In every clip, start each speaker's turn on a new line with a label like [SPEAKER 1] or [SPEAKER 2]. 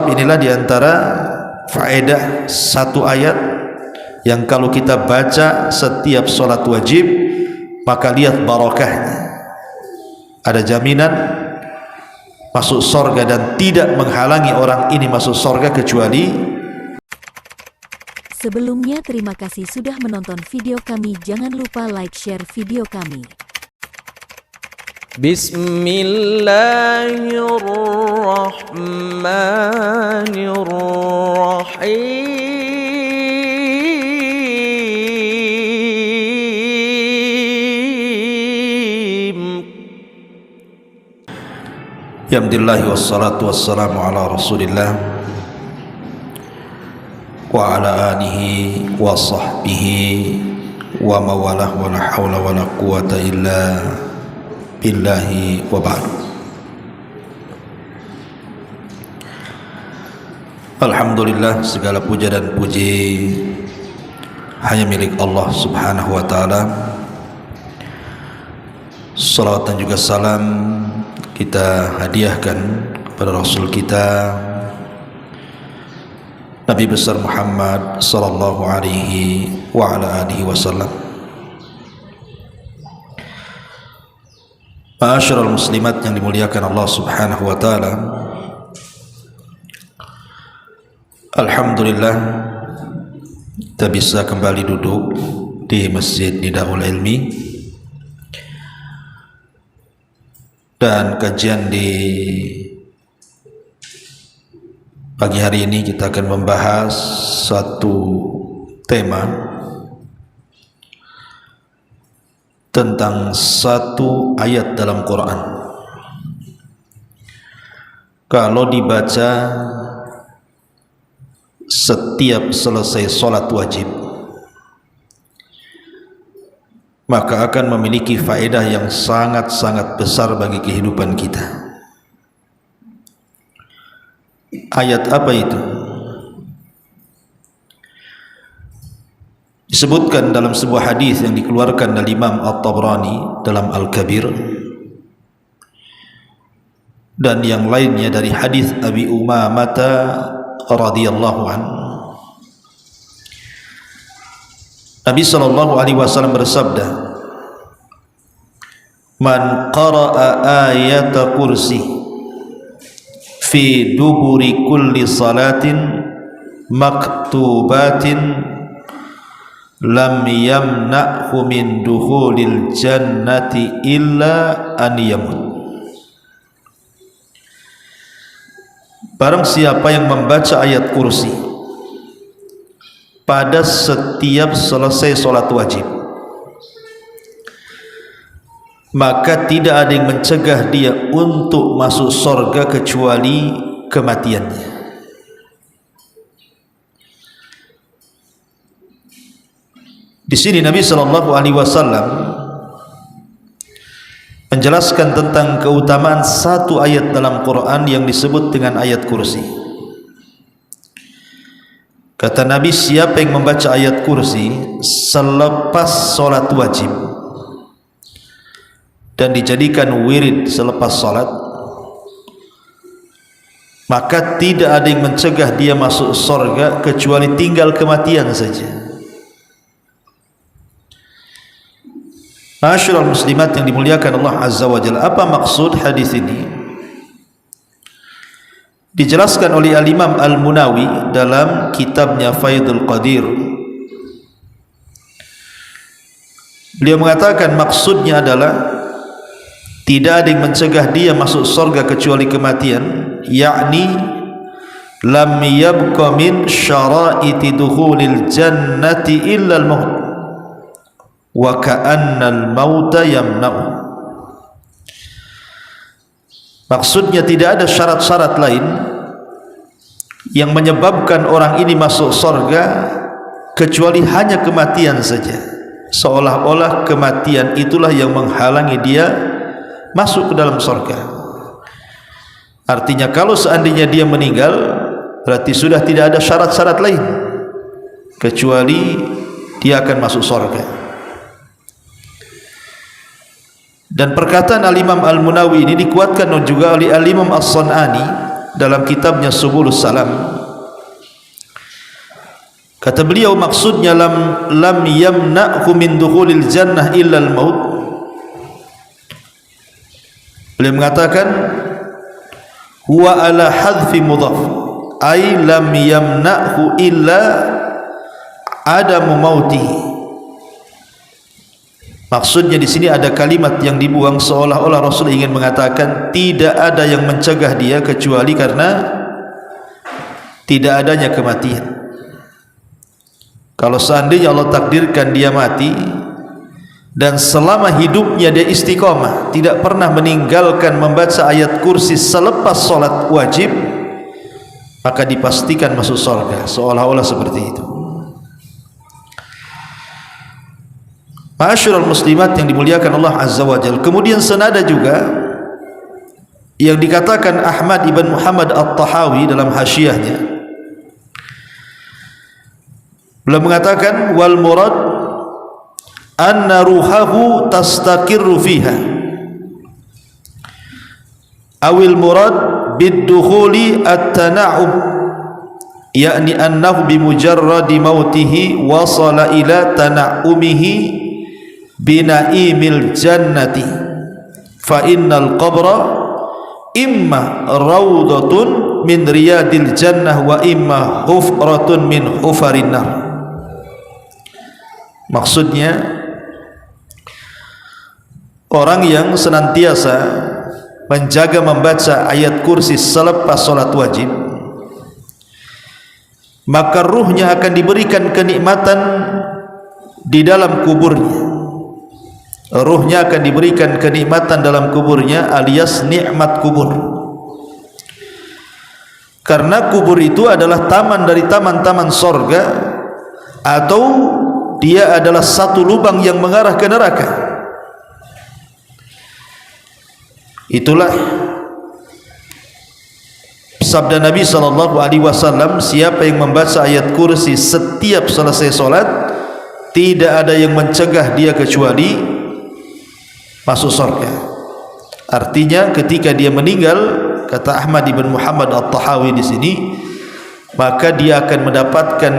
[SPEAKER 1] Inilah diantara faedah satu ayat yang kalau kita baca setiap sholat wajib, maka lihat barakahnya. Ada jaminan masuk surga dan tidak menghalangi orang ini masuk surga kecuali.
[SPEAKER 2] Sebelumnya terima kasih sudah menonton video kami. Jangan lupa like, share video kami.
[SPEAKER 1] Bismillahirrahmanirrahim. Alhamdulillah wassalatu wassalamu ala Rasulillah wa ala alihi wa sahbihi wa mawalah wa la hawla wa la quwata illa billahi wa ba'd. Alhamdulillah, segala puja dan puji hanya milik Allah subhanahu wa ta'ala. Salawat dan juga salam kita hadiahkan kepada Rasul kita Nabi besar Muhammad sallallahu alaihi wa ala alihi wasallam. Ma'asyiral muslimat yang dimuliakan Allah subhanahu wa ta'ala, alhamdulillah kita bisa kembali duduk di Masjid Nidaul Ilmi, dan kajian di pagi hari ini kita akan membahas satu tema tentang satu ayat dalam Quran. Kalau dibaca setiap selesai sholat wajib, maka akan memiliki faedah yang sangat-sangat besar bagi kehidupan kita. Ayat apa itu? Disebutkan dalam sebuah hadis yang dikeluarkan oleh Imam At-Tabrani dalam Al-Kabir, dan yang lainnya dari hadis Abi Umamah radhiyallahu anhu. Nabi sallallahu alaihi wasallam bersabda, "Man qara'a ayata kursi fi duburi kulli salatin maktubatin lam yamna'hu min dukhulil jannati illa an yamut." Barang siapa yang membaca ayat kursi pada setiap selesai sholat wajib, maka tidak ada yang mencegah dia untuk masuk surga kecuali kematiannya. Di sini Nabi sallallahu alaihi wasallam menjelaskan tentang keutamaan satu ayat dalam Quran yang disebut dengan ayat kursi. Kata Nabi, siapa yang membaca ayat kursi selepas sholat wajib dan dijadikan wirid selepas sholat, maka tidak ada yang mencegah dia masuk surga kecuali tinggal kematian saja. Ma'asyiral muslimat yang dimuliakan Allah azza wa jalla, apa maksud hadis ini? Dijelaskan oleh Al-Imam Al-Munawi dalam kitabnya Faidul Qadir. Beliau mengatakan maksudnya adalah tidak ada yang mencegah dia masuk surga kecuali kematian, yakni lam yabqa min syara'iti dukhulil jannati illa al-maut wa ka'anna al-mauta yamna'u. Maksudnya tidak ada syarat-syarat lain yang menyebabkan orang ini masuk surga kecuali hanya kematian saja, seolah-olah kematian itulah yang menghalangi dia masuk ke dalam surga. Artinya kalau seandainya dia meninggal, berarti sudah tidak ada syarat-syarat lain kecuali dia akan masuk surga. Dan perkataan Al-Imam Al-Munawi ini dikuatkan juga oleh Al-Imam As-San'ani dalam kitabnya Subulus Salam. Kata beliau, maksudnya lam yamna'hu min dukhulil jannah illa al-maut. Beliau mengatakan huwa ala hadfi mudhaf, ay lam yamna'hu illa adamu mautihi. Maksudnya di sini ada kalimat yang dibuang seolah-olah Rasul ingin mengatakan tidak ada yang mencegah dia kecuali karena tidak adanya kematian. Kalau seandainya Allah takdirkan dia mati dan selama hidupnya dia istiqomah, tidak pernah meninggalkan membaca ayat kursi selepas solat wajib, maka dipastikan masuk surga, seolah-olah seperti itu. Ma'asyiral muslimat yang dimuliakan Allah Azza wa Jalla. Kemudian senada juga yang dikatakan Ahmad ibn Muhammad At-Tahawi dalam hasyiahnya. Beliau mengatakan wal murad anna ruhahu tastaqirru fiha. Awil murad bid-dukhuli at-tana'um, yakni annahu bimujarradi mautihi wasala ila tana'umihi bina'imil jannati fa innal qabra imma rawdatun min riyadil jannah wa imma hufratun min hufarin nar. Maksudnya orang yang senantiasa menjaga membaca ayat kursi selepas salat wajib, maka ruhnya akan diberikan kenikmatan di dalam kuburnya. Ruhnya akan diberikan kenikmatan dalam kuburnya, alias nikmat kubur. Karena kubur itu adalah taman dari taman-taman sorga, atau dia adalah satu lubang yang mengarah ke neraka. Itulah sabda Nabi SAW, siapa yang membaca ayat kursi setiap selesai solat, tidak ada yang mencegah dia kecuali masuk surga. Artinya ketika dia meninggal, kata Ahmad ibn Muhammad At-Tahawi di sini, maka dia akan mendapatkan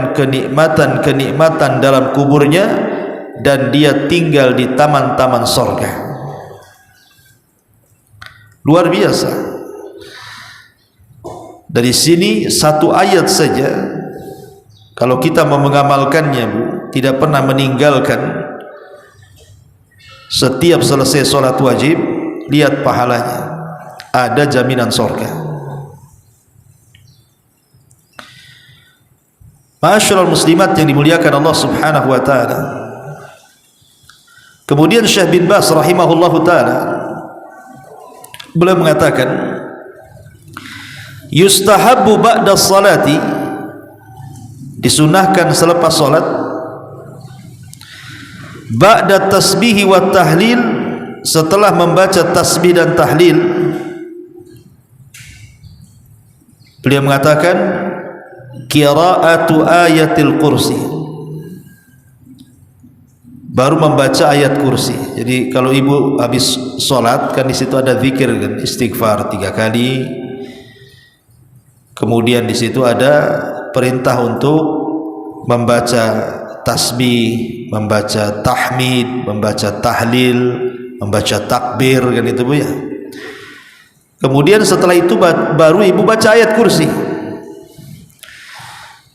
[SPEAKER 1] kenikmatan dalam kuburnya dan dia tinggal di taman-taman surga. Luar biasa. Dari sini satu ayat saja, kalau kita mau mengamalkannya, Bu, tidak pernah meninggalkan setiap selesai solat wajib, lihat pahalanya, ada jaminan surga. Ma'asyiral muslimat yang dimuliakan Allah Subhanahu wa taala. Kemudian Syekh bin Baz rahimahullahu taala beliau mengatakan, yustahabbu ba'da salati, disunahkan selepas salat, ba'da tasbih wa tahlil, setelah membaca tasbih dan tahlil, beliau mengatakan qira'atu ayatil kursi, baru membaca ayat kursi. Jadi kalau ibu habis sholat, kan di situ ada zikir kan, istighfar 3 kali. Kemudian di situ ada perintah untuk membaca tasbih, membaca tahmid, membaca tahlil, membaca takbir, kan itu Bu ya. Kemudian setelah itu baru ibu baca ayat kursi.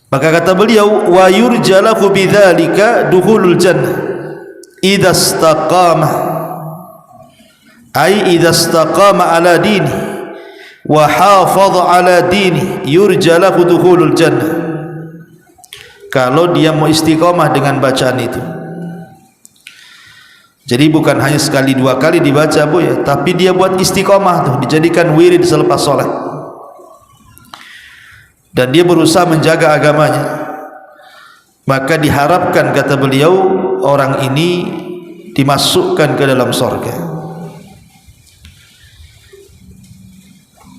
[SPEAKER 1] Maka kata beliau, wa yurjalahu bidzalika dukhulul jannah idza istaqama, ay idza istaqama ala dini wa hafadha ala dini yurjalahu dukhulul jannah. Kalau dia mau istiqamah dengan bacaan itu. Jadi bukan hanya sekali 2 kali dibaca Bu ya, tapi dia buat istiqamah tuh, dijadikan wirid selepas sholat. Dan dia berusaha menjaga agamanya, maka diharapkan, kata beliau, orang ini dimasukkan ke dalam surga.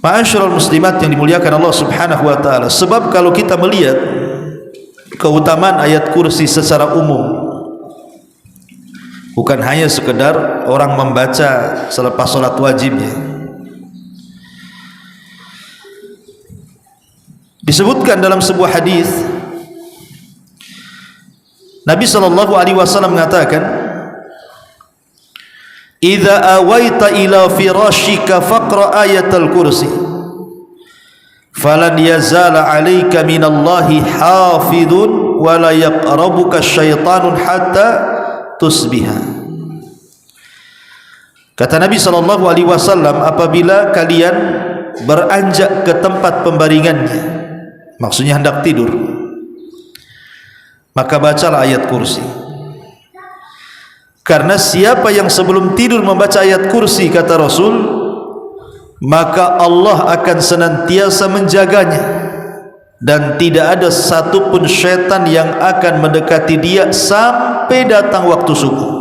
[SPEAKER 1] Ma'asyiral muslimat yang dimuliakan Allah Subhanahu wa taala. Sebab kalau kita melihat keutamaan ayat kursi secara umum, bukan hanya sekedar orang membaca selepas salat wajibnya, Disebutkan dalam sebuah hadis Nabi SAW mengatakan, "Idza awaita ila firashika faqra ayatal kursi, falan yazala 'alaika minallahi hafidun wa la yaqrabuka syaitanun hatta tusbiha." Kata Nabi SAW, apabila kalian beranjak ke tempat pembaringannya, maksudnya hendak tidur, maka bacalah ayat kursi. Karena siapa yang sebelum tidur membaca ayat kursi, kata Rasul, maka Allah akan senantiasa menjaganya, dan tidak ada satupun syaitan yang akan mendekati dia sampai datang waktu subuh.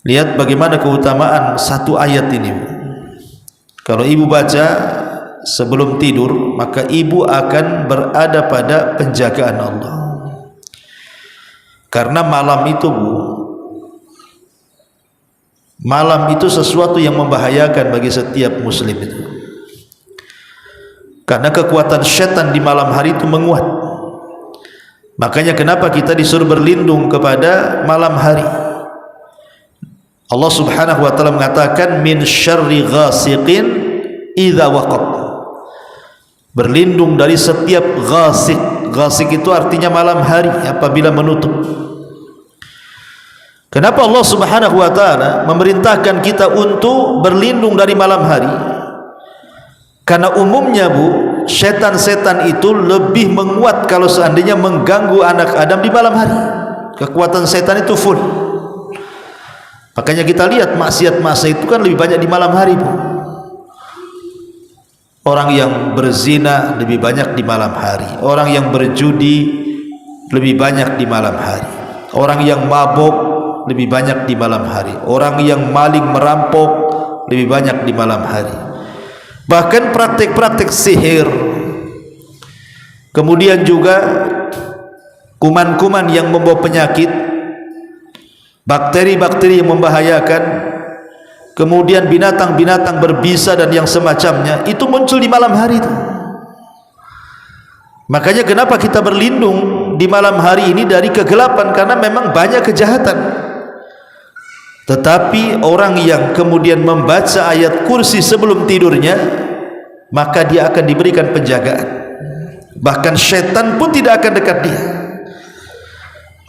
[SPEAKER 1] Lihat bagaimana keutamaan satu ayat ini. Kalau ibu baca sebelum tidur, maka ibu akan berada pada penjagaan Allah. Karena malam itu, Bu, malam itu sesuatu yang membahayakan bagi setiap muslim itu. Karena kekuatan syaitan di malam hari itu menguat. Makanya kenapa kita disuruh berlindung kepada malam hari. Allah Subhanahu wa taala mengatakan, min syarri ghasiqin idza waqab. Berlindung dari setiap ghasik. Ghasik itu artinya malam hari apabila menutup. Kenapa Allah Subhanahu wa taala memerintahkan kita untuk berlindung dari malam hari? Karena umumnya, Bu, setan-setan itu lebih menguat kalau seandainya mengganggu anak Adam di malam hari. Kekuatan setan itu full. Makanya kita lihat maksiat-maksiat itu kan lebih banyak di malam hari, Bu. Orang yang berzina lebih banyak di malam hari. Orang yang berjudi lebih banyak di malam hari. Orang yang mabuk lebih banyak di malam hari. Orang yang maling merampok lebih banyak di malam hari. Bahkan praktik-praktik sihir, kemudian juga kuman-kuman yang membawa penyakit, bakteri-bakteri yang membahayakan, kemudian binatang-binatang berbisa dan yang semacamnya, itu muncul di malam hari itu. Makanya kenapa kita berlindung di malam hari ini dari kegelapan, karena memang banyak kejahatan. Tetapi orang yang kemudian membaca ayat kursi sebelum tidurnya, maka dia akan diberikan penjagaan. Bahkan syaitan pun tidak akan dekat dia.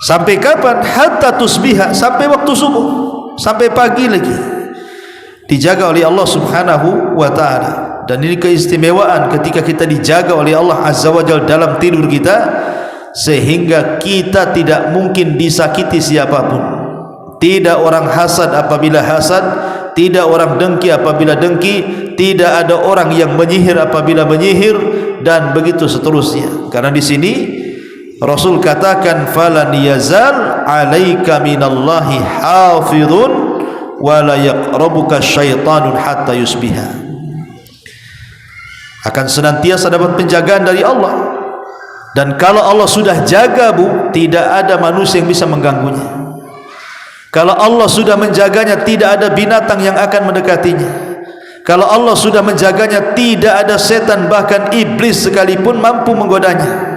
[SPEAKER 1] Sampai kapan? Hatta tusbiha, sampai waktu subuh, sampai pagi lagi. Dijaga oleh Allah Subhanahu wa taala. Dan ini keistimewaan ketika kita dijaga oleh Allah Azza wa Jalla dalam tidur kita, sehingga kita tidak mungkin disakiti siapapun. Tidak orang hasad apabila hasad, tidak orang dengki apabila dengki, tidak ada orang yang menyihir apabila menyihir, dan begitu seterusnya. Karena di sini Rasul katakan, falan yazal 'alaika minallahi hafizun wa la yaqrabuka syaitanun hatta yusbiha. Akan senantiasa dapat penjagaan dari Allah. Dan kalau Allah sudah jaga, Bu, tidak ada manusia yang bisa mengganggunya. Kalau Allah sudah menjaganya, tidak ada binatang yang akan mendekatinya. Kalau Allah sudah menjaganya, tidak ada setan, bahkan iblis sekalipun mampu menggodanya.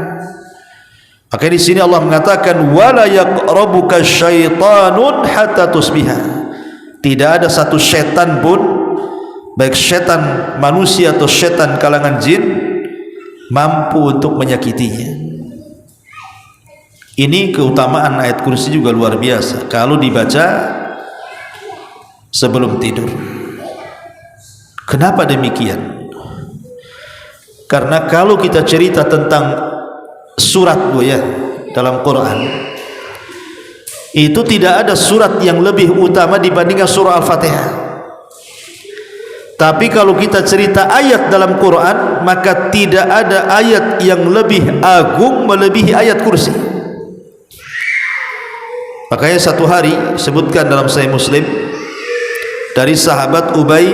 [SPEAKER 1] Maka di sini Allah mengatakan, wala yaqrabuka syaitanun hatta tusbiha. Tidak ada satu setan pun, baik setan manusia atau setan kalangan jin, mampu untuk menyakitinya. Ini keutamaan ayat kursi juga luar biasa kalau dibaca sebelum tidur. Kenapa demikian? Karena kalau kita cerita tentang surat, Bu, ya, dalam Quran, itu tidak ada surat yang lebih utama dibandingkan surah Al-Fatihah. Tapi kalau kita cerita ayat dalam Quran, maka tidak ada ayat yang lebih agung melebihi ayat kursi. Makanya satu hari disebutkan dalam Sahih Muslim dari sahabat Ubay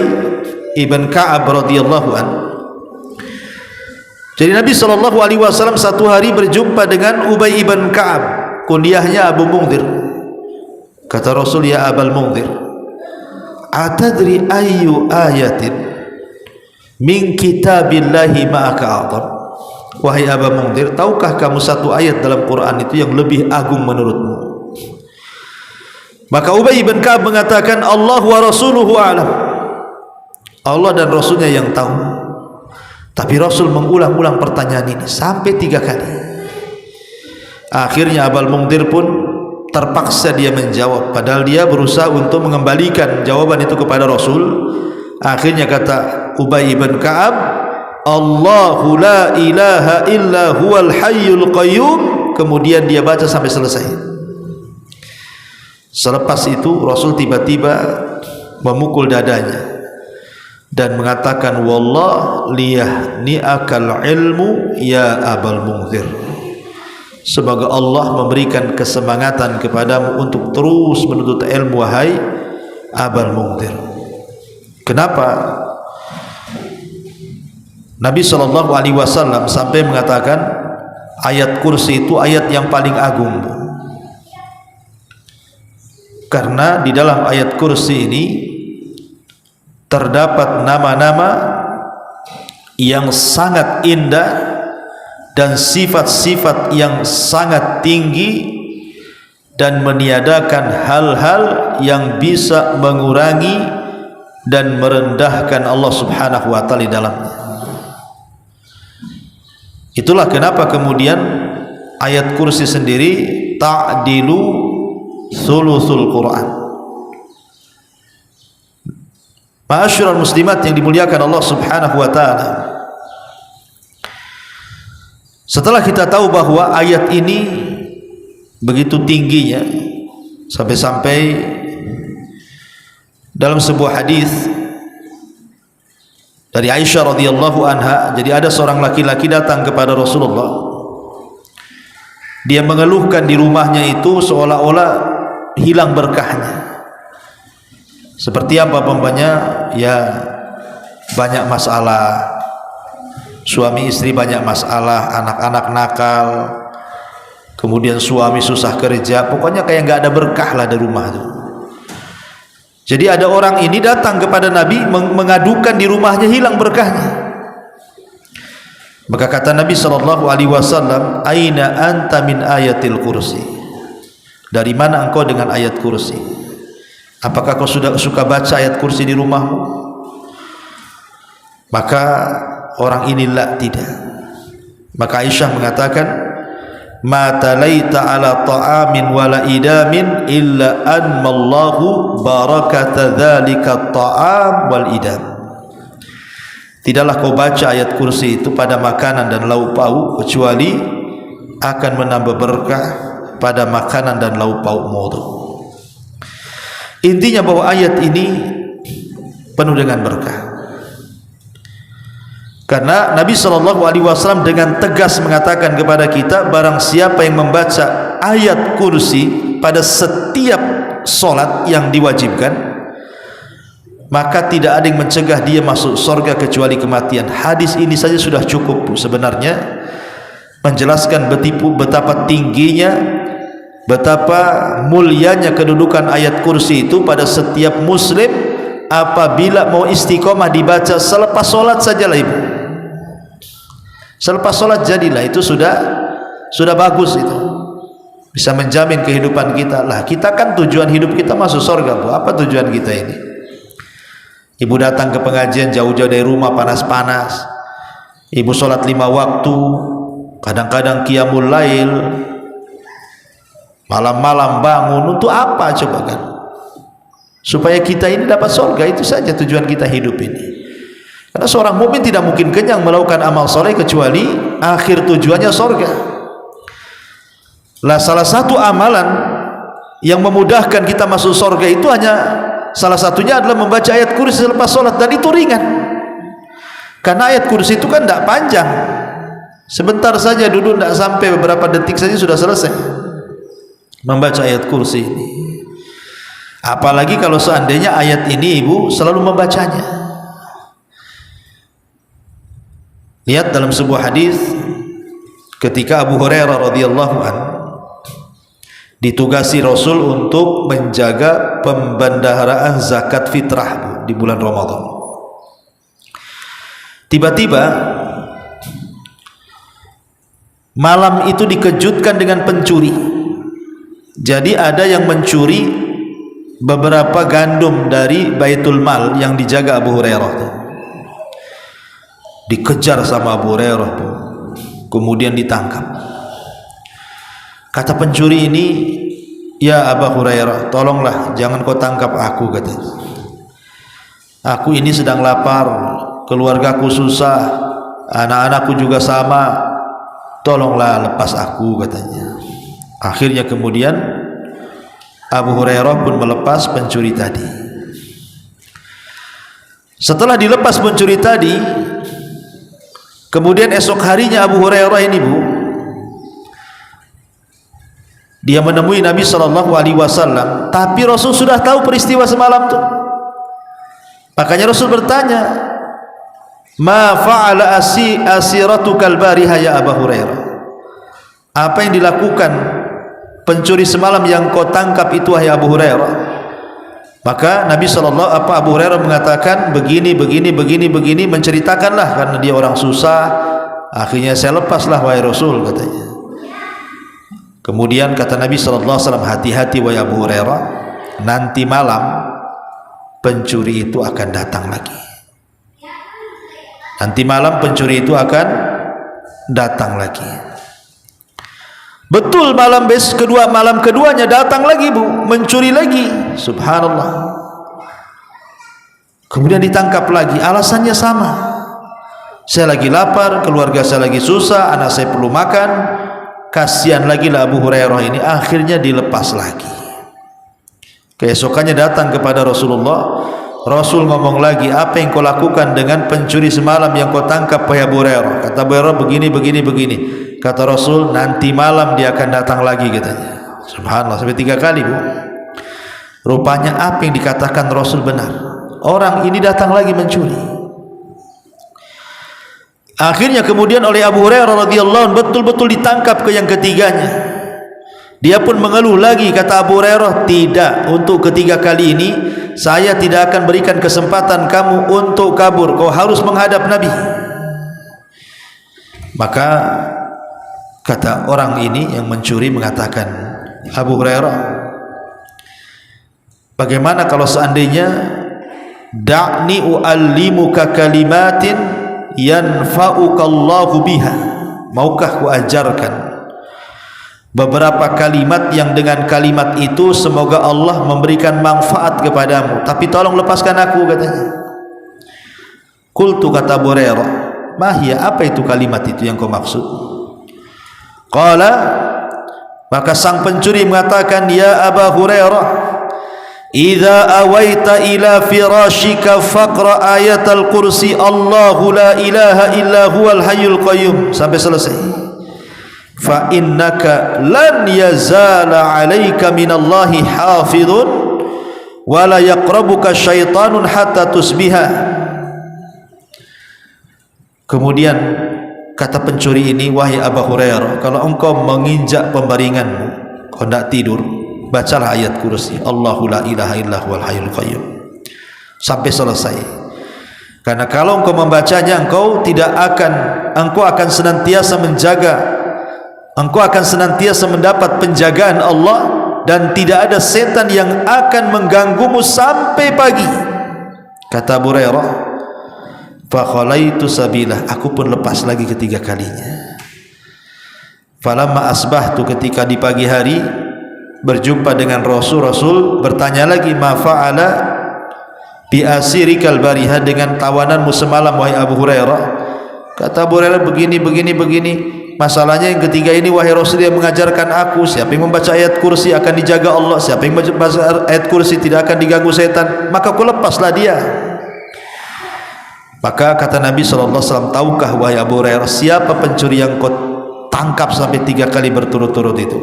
[SPEAKER 1] ibn Ka'ab radhiyallahu an. Jadi Nabi SAW satu hari berjumpa dengan Ubay ibn Ka'ab, kunyahnya Abu Mungdir. Kata Rasul, ya Abal Mungdir, atadri ayyu ayatin min kitabillahi ma'aka a'zam. Wahai Aba Mungdir, tahukah kamu satu ayat dalam Quran itu yang lebih agung menurutmu? Maka Ubay bin Ka'ab mengatakan, Allah wa rasuluhu a'lam. Allah dan Rasulnya yang tahu. Tapi Rasul mengulang-ulang pertanyaan ini sampai 3 kali. Akhirnya Abul Mungdir pun terpaksa dia menjawab, padahal dia berusaha untuk mengembalikan jawaban itu kepada Rasul. Akhirnya kata Ubay bin Ka'ab, Allahu la ilaha illa huwal hayyul qayyum. Kemudian dia baca sampai selesai. Selepas itu Rasul tiba-tiba memukul dadanya dan mengatakan, wallah liyahni'akal ilmu ya Abul Mungdir. Semoga Allah memberikan kesemangatan kepadamu untuk terus menuntut ilmu, wahai Abul Mungdir. Kenapa? Nabi SAW sampai mengatakan ayat kursi itu ayat yang paling agung, karena di dalam ayat kursi ini terdapat nama-nama yang sangat indah dan sifat-sifat yang sangat tinggi, dan meniadakan hal-hal yang bisa mengurangi dan merendahkan Allah Subhanahu wa Ta'ala di dalamnya. Itulah kenapa kemudian ayat kursi sendiri ta'dilu thuluthul Quran. Ma'asyiral muslimat yang dimuliakan Allah Subhanahu wa Ta'ala, setelah kita tahu bahwa ayat ini begitu tingginya, sampai-sampai dalam sebuah hadis dari Aisyah radhiyallahu anha, jadi ada seorang laki-laki datang kepada Rasulullah. Dia mengeluhkan di rumahnya itu seolah-olah hilang berkahnya. Seperti apa umpamanya? Ya, banyak masalah, suami istri banyak masalah, anak-anak nakal, kemudian suami susah kerja, pokoknya kayak nggak ada berkah lah di rumah itu. Jadi ada orang ini datang kepada Nabi mengadukan di rumahnya hilang berkahnya. Maka kata Nabi SAW, Aina anta min ayatil kursi. Dari mana engkau dengan ayat kursi? Apakah kau sudah suka baca ayat kursi di rumahmu? Maka orang inilah tidak. Maka Aisyah mengatakan, ma talaita ala ta'amin wala idamin illa anmallahu barakata dzalika ta'am wal idam. Tidaklah kau baca ayat kursi itu pada makanan dan lauk pauk, kecuali akan menambah berkah pada makanan dan lauk paukmu itu. Intinya bahwa ayat ini penuh dengan berkah, karena Nabi SAW dengan tegas mengatakan kepada kita, barang siapa yang membaca ayat kursi pada setiap solat yang diwajibkan, maka tidak ada yang mencegah dia masuk surga kecuali kematian. Hadis ini saja sudah cukup sebenarnya menjelaskan betapa tingginya, betapa mulianya kedudukan ayat kursi itu pada setiap muslim apabila mau istiqomah dibaca selepas solat sajalah ibu. Selepas solat jadilah, itu sudah bagus, itu bisa menjamin kehidupan kita. Lah kita kan tujuan hidup kita masuk surga, Bu. Apa tujuan kita ini? Ibu datang ke pengajian jauh-jauh dari rumah, panas-panas, ibu solat 5 waktu, kadang-kadang qiyamul lail, malam-malam bangun, untuk apa coba kan? Supaya kita ini dapat surga, itu saja tujuan kita hidup ini. Karena seorang mukmin tidak mungkin kenyang melakukan amal soleh kecuali akhir tujuannya surga. Lah salah satu amalan yang memudahkan kita masuk surga itu hanya salah satunya adalah membaca ayat kursi selepas solat, dan itu ringan. Karena ayat kursi itu kan tidak panjang, sebentar saja duduk, tidak sampai beberapa detik saja sudah selesai membaca ayat kursi ini. Apalagi kalau seandainya ayat ini ibu selalu membacanya. Lihat dalam sebuah hadis ketika Abu Hurairah radhiyallahu anhu ditugasi Rasul untuk menjaga pembendaharaan zakat fitrah di bulan Ramadan. Tiba-tiba malam itu dikejutkan dengan pencuri. Jadi ada yang mencuri beberapa gandum dari Baitul Mal yang dijaga Abu Hurairah. Dikejar sama Abu Hurairah, kemudian ditangkap. Kata pencuri ini, "Ya Abu Hurairah, tolonglah jangan kau tangkap aku," katanya. "Aku ini sedang lapar, keluargaku susah, anak-anakku juga sama. Tolonglah lepas aku," katanya. Akhirnya kemudian Abu Hurairah pun melepas pencuri tadi. Setelah dilepas pencuri tadi, kemudian esok harinya Abu Hurairah ini, Bu, dia menemui Nabi SAW, tapi Rasul sudah tahu peristiwa semalam itu. Makanya Rasul bertanya, "Ma fa'ala asiratukal bariha ya Abu Hurairah?" Apa yang dilakukan pencuri semalam yang kau tangkap itu wahai Abu Hurairah? Maka Nabi Abu Hurairah mengatakan begini, menceritakanlah karena dia orang susah. Akhirnya saya lepaslah wahai Rasul, katanya. Kemudian kata Nabi SAW, "Hati-hati wahai Abu Hurairah, nanti malam pencuri itu akan datang lagi. Nanti malam pencuri itu akan datang lagi." Betul, malam keduanya datang lagi, Bu, mencuri lagi. Subhanallah. Kemudian ditangkap lagi, alasannya sama. Saya lagi lapar, keluarga saya lagi susah, anak saya perlu makan. Kasihan lagi lah Abu Hurairah ini. Akhirnya dilepas lagi. Keesokannya datang kepada Rasulullah. Rasul ngomong lagi, "Apa yang kau lakukan dengan pencuri semalam yang kau tangkap wahai Abu Hurairah?" Kata Abu Hurairah, begini. Kata Rasul, "Nanti malam dia akan datang lagi," katanya. Subhanallah, sampai 3 kali, Bu. Rupanya apa yang dikatakan Rasul benar. Orang ini datang lagi mencuri. Akhirnya kemudian oleh Abu Hurairah radhiyallahu anhu betul-betul ditangkap ke yang ketiganya. Dia pun mengeluh lagi, kata Abu Hurairah, "Tidak, untuk ketiga kali ini saya tidak akan berikan kesempatan kamu untuk kabur. Kau harus menghadap Nabi." Maka kata orang ini yang mencuri mengatakan, "Abu Hurairah, bagaimana kalau seandainya da'ni u'allimuka kalimatin yanfa'ukallahu biha? Maukah ku ajarkan beberapa kalimat yang dengan kalimat itu semoga Allah memberikan manfaat kepadamu, tapi tolong lepaskan aku," katanya. Qultu, kata Abu Hurairah, "Mahia, apa itu kalimat itu yang kau maksud?" Qala, maka sang pencuri mengatakan, "Ya Abu Hurairah, idza awaita ila firashika faqra ayatal kursi Allahu la ilaha illa huwal hayyul qayyum," sampai selesai. "Fa innaka lan yazala 'alaika minallahi hafizun wa la yaqrabuka syaitanun hatta tusbiha." Kemudian kata pencuri ini, "Wahai Abu Hurairah, kalau engkau menginjak pembaringanmu, kau tidak tidur, bacalah ayat kursi Allahu la ilaha illa huwal hayyul qayyum sampai selesai. Karena kalau engkau membacanya, engkau akan senantiasa menjaga, engkau akan senantiasa mendapat penjagaan Allah, dan tidak ada setan yang akan mengganggumu sampai pagi." Kata Abu Hurairah, "Fa khalaitu sabilah," aku pun lepas lagi ketiga kalinya. Falamma asbahtu, ketika di pagi hari berjumpa dengan Rasul bertanya lagi, "Ma fa'ala bi asirikal bariha?" dengan tawananmu semalam wahai Abu Hurairah. Kata Abu Hurairah, begini. Masalahnya yang ketiga ini wahai Rasul, yang mengajarkan aku, siapa yang membaca ayat kursi akan dijaga Allah, siapa yang membaca ayat kursi tidak akan diganggu setan, maka aku lepaslah dia. Maka kata Nabi SAW, "Tahukah wahai Abu Hurairah, siapa pencuri yang kau tangkap sampai 3 kali berturut-turut itu?"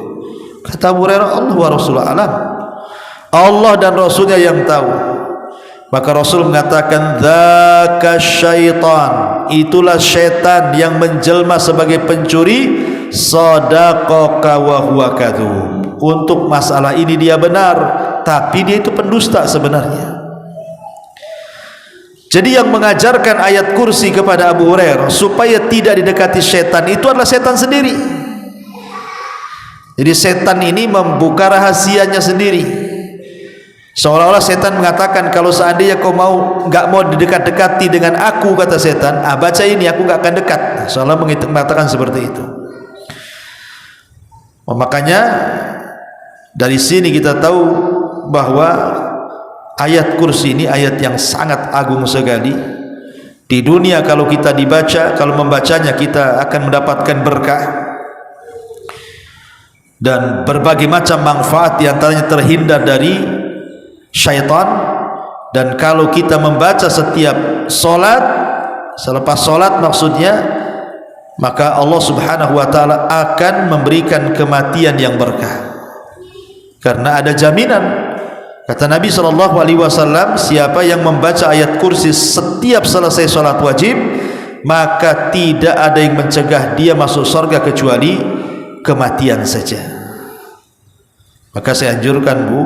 [SPEAKER 1] Kata Abu Hurairah, "Allah wa Rasulullah alam." Allah dan Rasulnya yang tahu. Maka Rasul mengatakan, "Dzaka syaitan," itulah syaitan yang menjelma sebagai pencuri, "sadaqaka wa huwa kadzub." Untuk masalah ini dia benar, tapi dia itu pendusta sebenarnya. Jadi yang mengajarkan ayat kursi kepada Abu Hurairah supaya tidak didekati setan itu adalah setan sendiri. Jadi setan ini membuka rahasianya sendiri. Seolah-olah setan mengatakan, kalau seandainya kau nggak mau didekat-dekati dengan aku, kata setan, baca ini, aku nggak akan dekat. Seolah mengatakan seperti itu. Makanya dari sini kita tahu bahwa ayat kursi ini ayat yang sangat agung sekali. Di dunia kalau kita dibaca, kalau membacanya kita akan mendapatkan berkah dan berbagai macam manfaat, di antaranya terhindar dari syaitan. Dan kalau kita membaca setiap solat, selepas solat maksudnya, maka Allah subhanahu wa ta'ala akan memberikan kematian yang berkah, karena ada jaminan. Kata Nabi SAW, siapa yang membaca ayat kursi setiap selesai solat wajib, maka tidak ada yang mencegah dia masuk surga kecuali kematian saja. Maka saya anjurkan, Bu,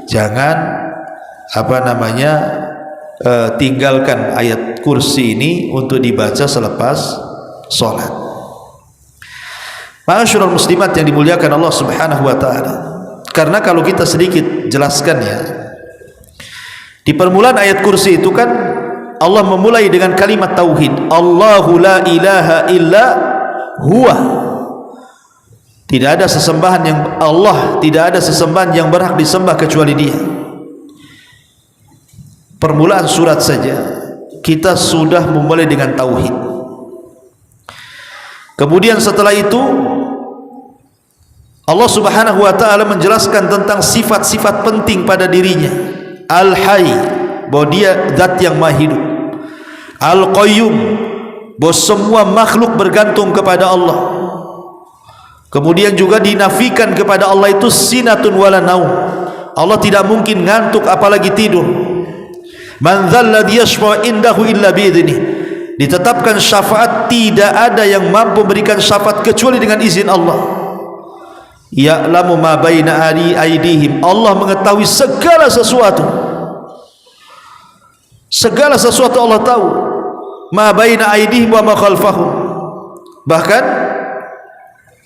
[SPEAKER 1] jangan tinggalkan ayat kursi ini untuk dibaca selepas solat. Ma'asyiral muslimat yang dimuliakan Allah subhanahu wa ta'ala, karena kalau kita sedikit jelaskan ya, di permulaan ayat kursi itu kan Allah memulai dengan kalimat tauhid, Allahu la ilaha illa huwa. Tidak ada sesembahan yang Allah, tidak ada sesembahan yang berhak disembah kecuali Dia. Permulaan surat saja kita sudah memulai dengan tauhid. Kemudian setelah itu Allah subhanahu wa ta'ala menjelaskan tentang sifat-sifat penting pada dirinya. Al-Hayy, bahwa dia zat yang maha hidup. Al-Qayyum, bahwa semua makhluk bergantung kepada Allah. Kemudian juga dinafikan kepada Allah itu sinatun wala naum, Allah tidak mungkin ngantuk apalagi tidur. Man dzalladzi yashfa'u indahu illa bi'idnih, ditetapkan syafaat tidak ada yang mampu memberikan syafaat kecuali dengan izin Allah. Ya'lamu ma baina aydihim, Allah mengetahui segala sesuatu. Segala sesuatu Allah tahu. Ma baina aydihim wa ma khalfahum. Bahkan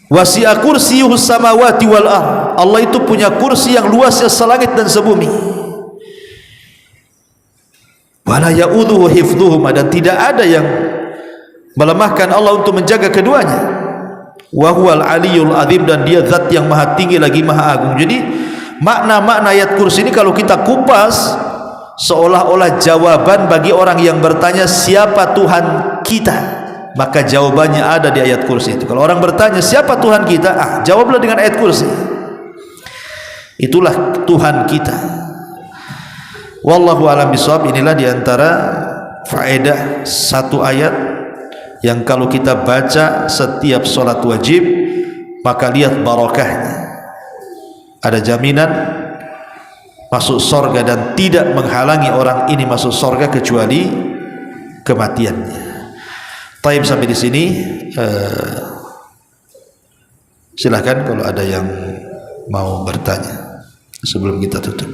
[SPEAKER 1] wasi'a kursiyyuhus samawati wal ardh, Allah itu punya kursi yang luasnya selangit dan sebumi. Wala ya'udhuhu hifdhuhuma, dan tidak ada yang melemahkan Allah untuk menjaga keduanya. Wa huwal aliyul azim, dan dia zat yang maha tinggi lagi maha agung. Jadi makna-makna ayat kursi ini kalau kita kupas, seolah-olah jawaban bagi orang yang bertanya siapa Tuhan kita, maka jawabannya ada di ayat kursi itu. Kalau orang bertanya siapa Tuhan kita, jawablah dengan ayat kursi. Itulah Tuhan kita. Wallahu a'lam bishawab. Inilah diantara faedah satu ayat yang kalau kita baca setiap solat wajib, maka lihat barakahnya. Ada jaminan masuk surga dan tidak menghalangi orang ini masuk surga kecuali kematiannya. Taib, sampai di sini. Silakan kalau ada yang mau bertanya sebelum kita tutup.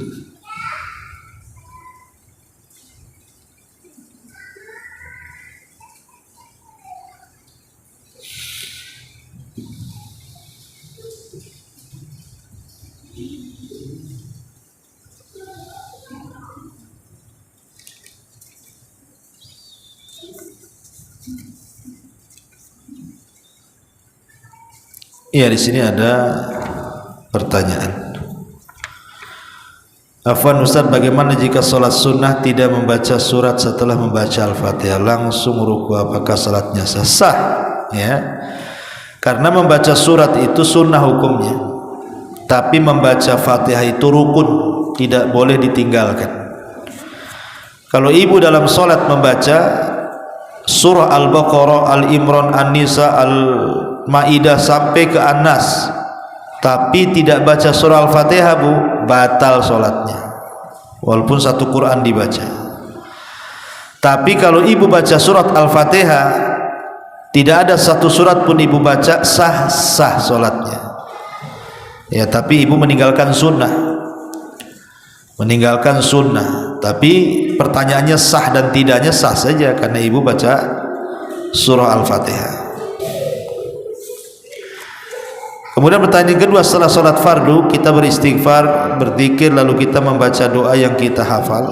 [SPEAKER 1] Iya, di sini ada pertanyaan. Afwan Ustaz, bagaimana jika sholat sunnah tidak membaca surat setelah membaca Al-Fatihah, langsung ruku, apakah salatnya sah? Ya, karena membaca surat itu sunnah hukumnya, tapi membaca Fatihah itu rukun, tidak boleh ditinggalkan. Kalau ibu dalam sholat membaca surah Al-Baqarah, Al-Imran, An-Nisa, Al-Ma'idah sampai ke An-Nas, tapi tidak baca surah Al-Fatihah, Bu, batal sholatnya walaupun satu Quran dibaca. Tapi kalau ibu baca surat Al-Fatihah, tidak ada satu surat pun ibu baca, sah sholatnya. Ya, tapi ibu meninggalkan sunnah. meninggalkan sunnah. Tapi pertanyaannya sah dan tidaknya sah saja karena ibu baca surah Al-Fatihah. Kemudian pertanyaan kedua, setelah sholat fardu kita beristighfar, berzikir, lalu kita membaca doa yang kita hafal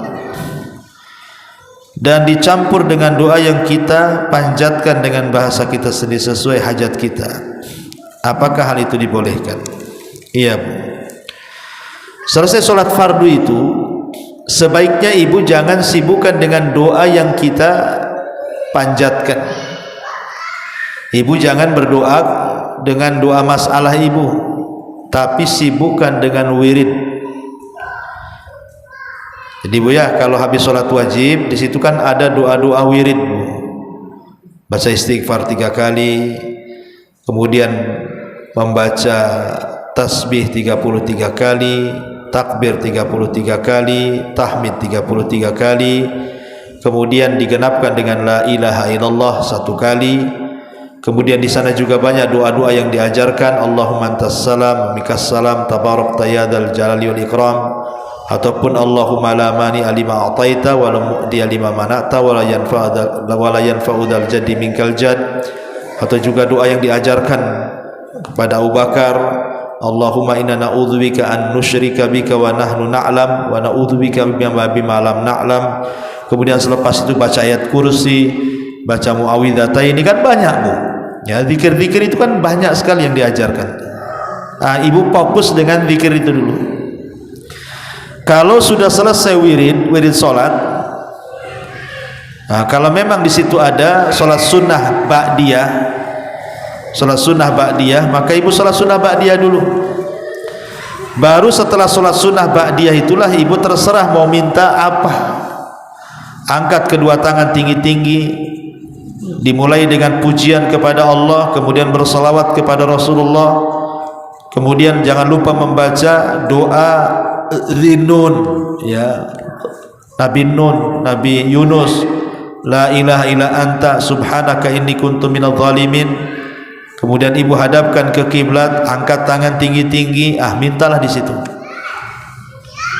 [SPEAKER 1] dan dicampur dengan doa yang kita panjatkan dengan bahasa kita sendiri sesuai hajat kita. Apakah hal itu dibolehkan? Iya, Bu. Selesai sholat fardu itu sebaiknya ibu jangan sibukkan dengan doa yang kita panjatkan. Ibu jangan berdoa dengan doa masalah ibu, tapi sibukkan dengan wirid. Jadi Bu ya, kalau habis sholat wajib di situ kan ada doa-doa wirid, Bu. Baca istighfar 3 kali, kemudian membaca tasbih 33 kali, takbir 33 kali, tahmid 33 kali, kemudian digenapkan dengan la ilaha illallah 1 kali. Kemudian di sana juga banyak doa-doa yang diajarkan, Allahumma antas salam, mikas salam, tabarakta ya dzal jalali wal ikram, ataupun Allahumma la mani alima ataita wa la mu'ti lima mana'ta wa la yanfa'u dzal jaddi minkal jadd. Atau juga doa yang diajarkan kepada Abu Bakar, Allahumma inna na'udzubika an nusyrika bika wa nahnu na'lam wa na'udzubika bima lam na'lam. Kemudian selepas itu baca ayat kursi, baca muawwidzatain. Ini kan banyak, Bu. Ya, zikir-zikir itu kan banyak sekali yang diajarkan. Nah, ibu fokus dengan zikir itu dulu. Kalau sudah selesai wirid sholat, nah, kalau memang di situ ada sholat sunnah ba'diyah, maka ibu sholat sunnah ba'diyah dulu. Baru setelah sholat sunnah ba'diyah itulah ibu terserah mau minta apa. Angkat kedua tangan tinggi-tinggi, dimulai dengan pujian kepada Allah, kemudian bersalawat kepada Rasulullah, kemudian jangan lupa membaca doa Zinun, ya, Nabi Nun, Nabi Yunus, la ilaha illa anta subhanaka inni kuntu minadh dhalimin. Kemudian ibu hadapkan ke kiblat, angkat tangan tinggi-tinggi, mintalah di situ.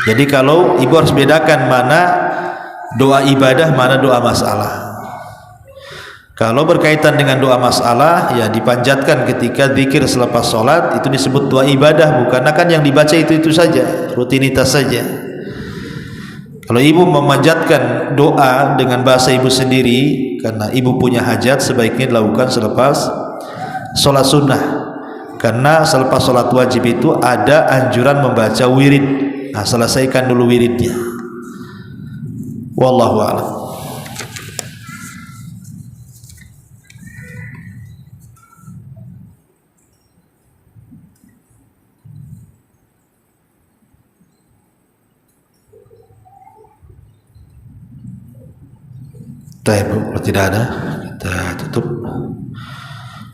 [SPEAKER 1] Jadi kalau ibu harus bedakan mana doa ibadah, mana doa masalah. Kalau berkaitan dengan doa masalah, ya dipanjatkan ketika zikir selepas sholat, itu disebut doa ibadah, bukan kan yang dibaca itu saja, rutinitas saja. Kalau ibu memanjatkan doa dengan bahasa ibu sendiri karena ibu punya hajat, sebaiknya dilakukan selepas sholat sunnah, karena selepas sholat wajib itu ada anjuran membaca wirid. Nah, selesaikan dulu wiridnya. Wallahu a'lam. Kalau tidak ada, kita tutup.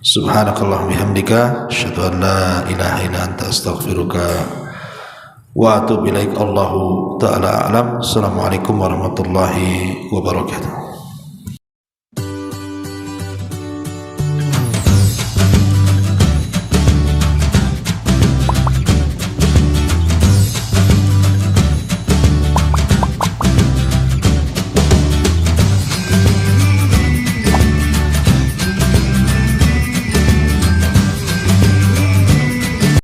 [SPEAKER 1] Subhanakallah bihamdika, asyhadu an la ilaha illa anta astaghfiruka wa atubu ilaik. Allahu ta'ala a'lam. Assalamualaikum warahmatullahi wabarakatuh.